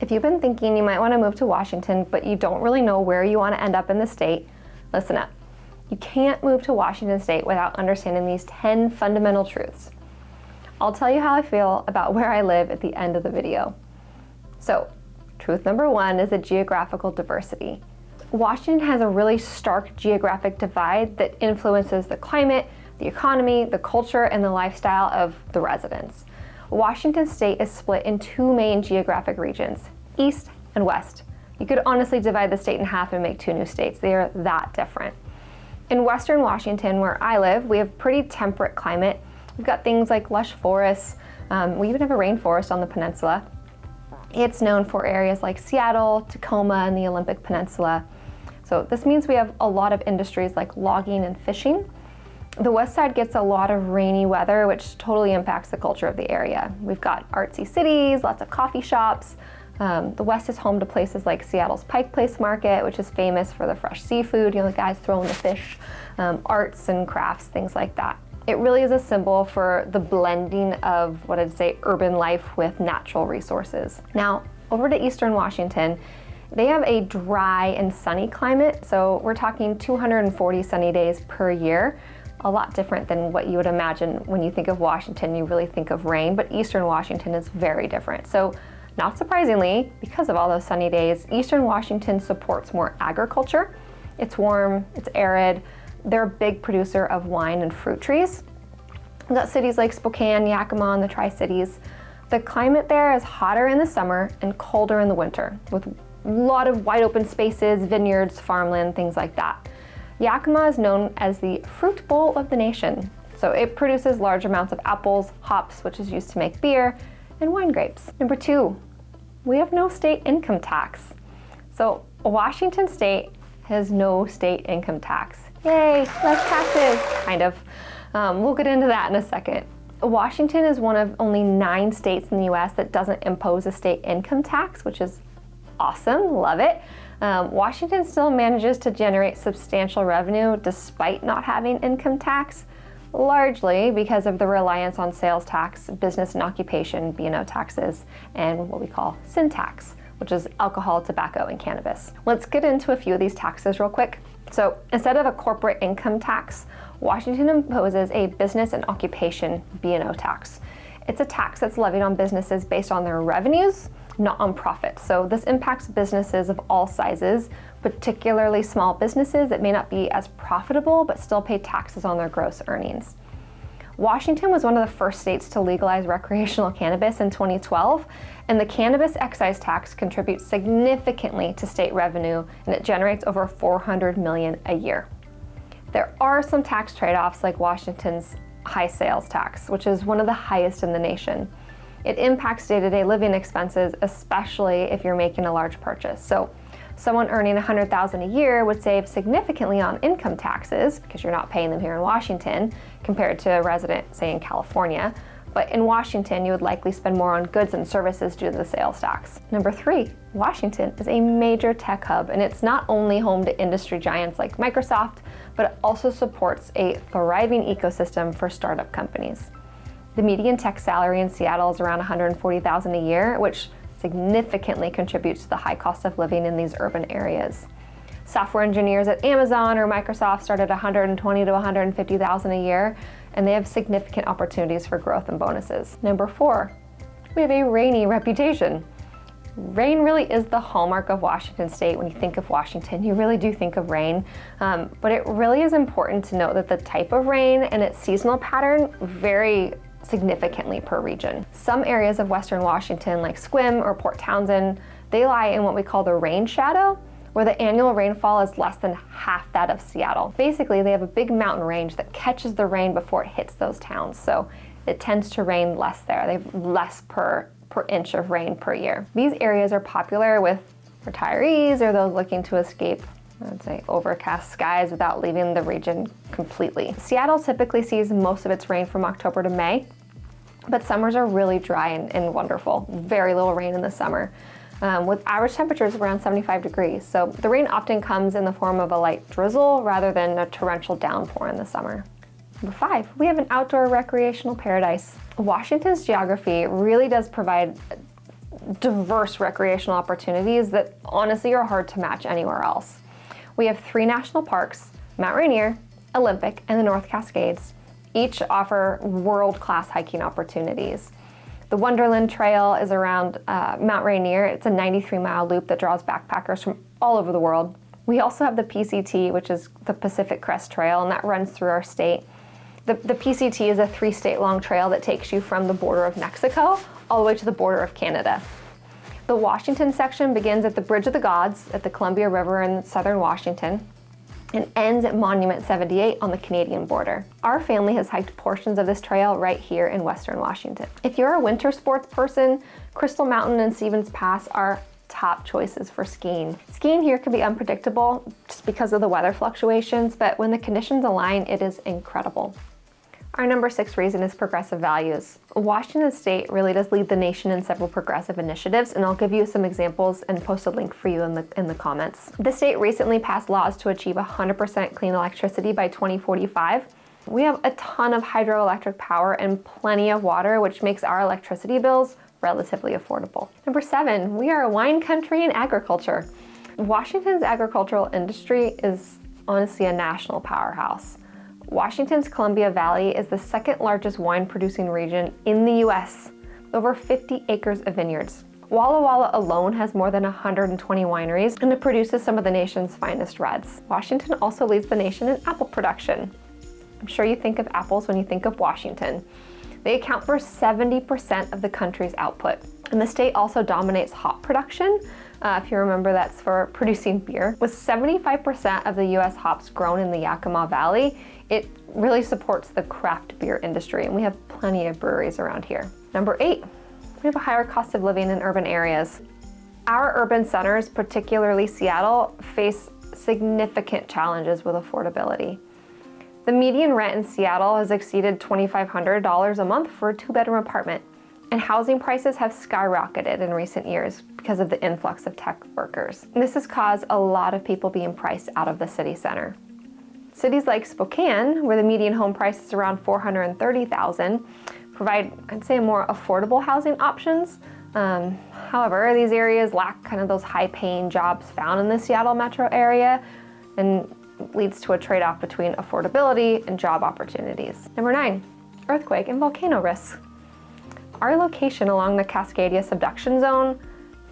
If you've been thinking you might want to move to Washington, but you don't really know where you want to end up in the state, listen up. You can't move to Washington state without understanding these 10 fundamental truths. I'll tell you how I feel about where I live at the end of the video. So, truth number 1 is the geographical diversity. Washington has a really stark geographic divide that influences the climate, the economy, the culture, and the lifestyle of the residents. Washington state is split in 2 main geographic regions, east and west. You could honestly divide the state in half and make 2 new states. They are that different. In western Washington, where I live, we have pretty temperate climate. We've got things like lush forests. We even have a rainforest on the peninsula. It's known for areas like Seattle, Tacoma, and the Olympic Peninsula. So this means we have a lot of industries like logging and fishing. The west side gets a lot of rainy weather, which totally impacts the culture of the area. We've got artsy cities, lots of coffee shops. The west is home to places like Seattle's Pike Place Market, which is famous for the fresh seafood, the guys throwing the fish, arts and crafts, things like that. It really is a symbol for the blending of what I'd say urban life with natural resources. Now, over to eastern Washington, they have a dry and sunny climate, so we're talking 240 sunny days per year. A lot different than what you would imagine when you think of Washington. You really think of rain, but eastern Washington is very different. So not surprisingly, because of all those sunny days, eastern Washington supports more agriculture. It's warm, it's arid. They're a big producer of wine and fruit trees. We've got cities like Spokane, Yakima, and the Tri-Cities. The climate there is hotter in the summer and colder in the winter, with a lot of wide open spaces, vineyards, farmland, things like that. Yakima is known as the fruit bowl of the nation. So it produces large amounts of apples, hops, which is used to make beer, and wine grapes. Number 2, we have no state income tax. So Washington state has no state income tax. Yay, less taxes, kind of. We'll get into that in a second. Washington is one of only 9 states in the US that doesn't impose a state income tax, which is awesome, love it. Washington still manages to generate substantial revenue despite not having income tax, largely because of the reliance on sales tax, business and occupation, B&O taxes, and what we call sin tax, which is alcohol, tobacco, and cannabis. Let's get into a few of these taxes real quick. So instead of a corporate income tax, Washington imposes a business and occupation B&O tax. It's a tax that's levied on businesses based on their revenues, not on profits. So this impacts businesses of all sizes, particularly small businesses that may not be as profitable but still pay taxes on their gross earnings. Washington was one of the first states to legalize recreational cannabis in 2012, and the cannabis excise tax contributes significantly to state revenue, and it generates over $400 million a year. There are some tax trade-offs like Washington's high sales tax, which is one of the highest in the nation. It impacts day-to-day living expenses, especially if you're making a large purchase. So someone earning $100,000 a year would save significantly on income taxes because you're not paying them here in Washington compared to a resident, say, in California. But in Washington, you would likely spend more on goods and services due to the sales tax. Number 3, Washington is a major tech hub, and it's not only home to industry giants like Microsoft, but it also supports a thriving ecosystem for startup companies. The median tech salary in Seattle is around $140,000 a year, which significantly contributes to the high cost of living in these urban areas. Software engineers at Amazon or Microsoft start at $120,000 to $150,000 a year, and they have significant opportunities for growth and bonuses. Number 4, we have a rainy reputation. Rain really is the hallmark of Washington state. When you think of Washington, you really do think of rain, but it really is important to note that the type of rain and its seasonal pattern vary significantly per region. Some areas of Western Washington, like Sequim or Port Townsend, they lie in what we call the rain shadow, where the annual rainfall is less than half that of Seattle. Basically, they have a big mountain range that catches the rain before it hits those towns, so it tends to rain less there. They have less per inch of rain per year. These areas are popular with retirees or those looking to escape, I'd say, overcast skies without leaving the region completely. Seattle typically sees most of its rain from October to May, but summers are really dry and wonderful. Very little rain in the summer, with average temperatures around 75 degrees. So the rain often comes in the form of a light drizzle rather than a torrential downpour in the summer. Number 5, we have an outdoor recreational paradise. Washington's geography really does provide diverse recreational opportunities that honestly are hard to match anywhere else. We have 3 national parks, Mount Rainier, Olympic, and the North Cascades. Each offer world-class hiking opportunities. The Wonderland Trail is around Mount Rainier. It's a 93-mile loop that draws backpackers from all over the world. We also have the PCT, which is the Pacific Crest Trail, and that runs through our state. The PCT is a 3-state-long trail that takes you from the border of Mexico all the way to the border of Canada. The Washington section begins at the Bridge of the Gods at the Columbia River in southern Washington and ends at Monument 78 on the Canadian border. Our family has hiked portions of this trail right here in western Washington. If you're a winter sports person, Crystal Mountain and Stevens Pass are top choices for skiing. Skiing here can be unpredictable just because of the weather fluctuations, but when the conditions align, it is incredible. Our number 6 reason is progressive values. Washington State really does lead the nation in several progressive initiatives, and I'll give you some examples and post a link for you in the comments. The state recently passed laws to achieve 100% clean electricity by 2045. We have a ton of hydroelectric power and plenty of water, which makes our electricity bills relatively affordable. Number 7, we are a wine country and agriculture. Washington's agricultural industry is honestly a national powerhouse. Washington's Columbia Valley is the 2nd largest wine producing region in the US, with over 50 acres of vineyards. Walla Walla alone has more than 120 wineries, and it produces some of the nation's finest reds. Washington also leads the nation in apple production. I'm sure you think of apples when you think of Washington. They account for 70% of the country's output. And the state also dominates hop production. If you remember, that's for producing beer. With 75% of the US hops grown in the Yakima Valley, it really supports the craft beer industry, and we have plenty of breweries around here. Number 8, we have a higher cost of living in urban areas. Our urban centers, particularly Seattle, face significant challenges with affordability. The median rent in Seattle has exceeded $2,500 a month for a 2-bedroom apartment, and housing prices have skyrocketed in recent years because of the influx of tech workers. This has caused a lot of people being priced out of the city center. Cities like Spokane, where the median home price is around $430,000, provide, I'd say, more affordable housing options. However, these areas lack kind of those high-paying jobs found in the Seattle metro area, and leads to a trade-off between affordability and job opportunities. Number 9, earthquake and volcano risks. Our location along the Cascadia subduction zone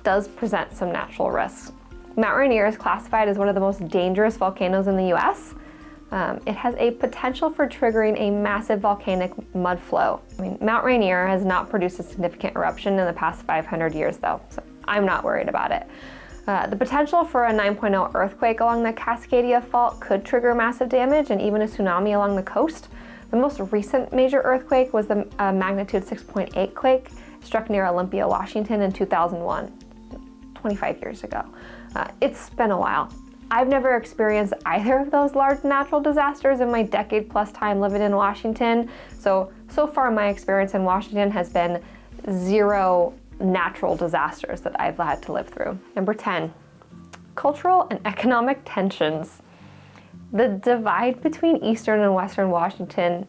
does present some natural risks. Mount Rainier is classified as one of the most dangerous volcanoes in the US. It has a potential for triggering a massive volcanic mud flow. Mount Rainier has not produced a significant eruption in the past 500 years though, so I'm not worried about it. The potential for a 9.0 earthquake along the Cascadia Fault could trigger massive damage and even a tsunami along the coast. The most recent major earthquake was the magnitude 6.8 quake, struck near Olympia, Washington in 2001, 25 years ago. It's been a while. I've never experienced either of those large natural disasters in my decade-plus time living in Washington. So far my experience in Washington has been 0 natural disasters that I've had to live through. Number 10, cultural and economic tensions. The divide between eastern and western Washington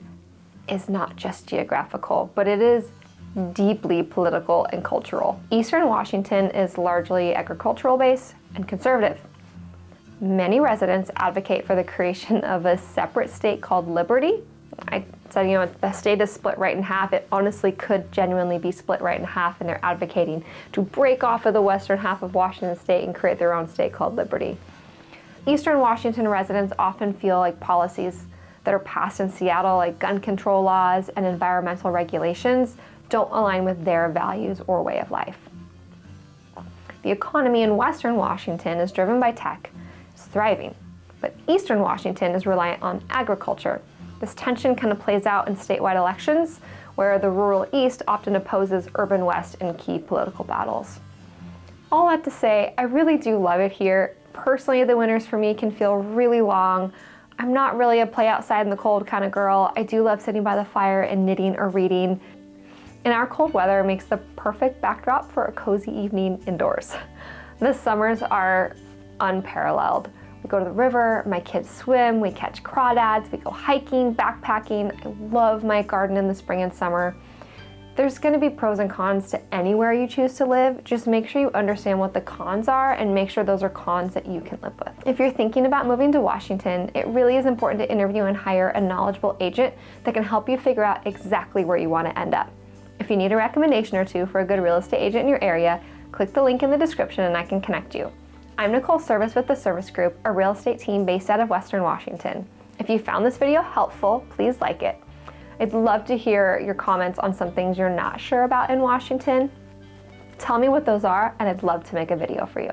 is not just geographical, but it is deeply political and cultural. Eastern Washington is largely agricultural based and conservative. Many residents advocate for the creation of a separate state called Liberty. I said, the state is split right in half. It honestly could genuinely be split right in half, and they're advocating to break off of the western half of Washington state and create their own state called Liberty. Eastern Washington residents often feel like policies that are passed in Seattle, like gun control laws and environmental regulations, don't align with their values or way of life. The economy in Western Washington is driven by tech. It's thriving, but Eastern Washington is reliant on agriculture. This tension kind of plays out in statewide elections, where the rural East often opposes urban West in key political battles. All that to say, I really do love it here. Personally, the winters for me can feel really long. I'm not really a play outside in the cold kind of girl. I do love sitting by the fire and knitting or reading. And our cold weather makes the perfect backdrop for a cozy evening indoors. The summers are unparalleled. We go to the river, my kids swim, we catch crawdads, we go hiking, backpacking. I love my garden in the spring and summer. There's going to be pros and cons to anywhere you choose to live. Just make sure you understand what the cons are and make sure those are cons that you can live with. If you're thinking about moving to Washington, it really is important to interview and hire a knowledgeable agent that can help you figure out exactly where you want to end up. If you need a recommendation or two for a good real estate agent in your area, click the link in the description and I can connect you. I'm Nicole Service with the Service Group, a real estate team based out of Western Washington. If you found this video helpful, please like it. I'd love to hear your comments on some things you're not sure about in Washington. Tell me what those are, and I'd love to make a video for you.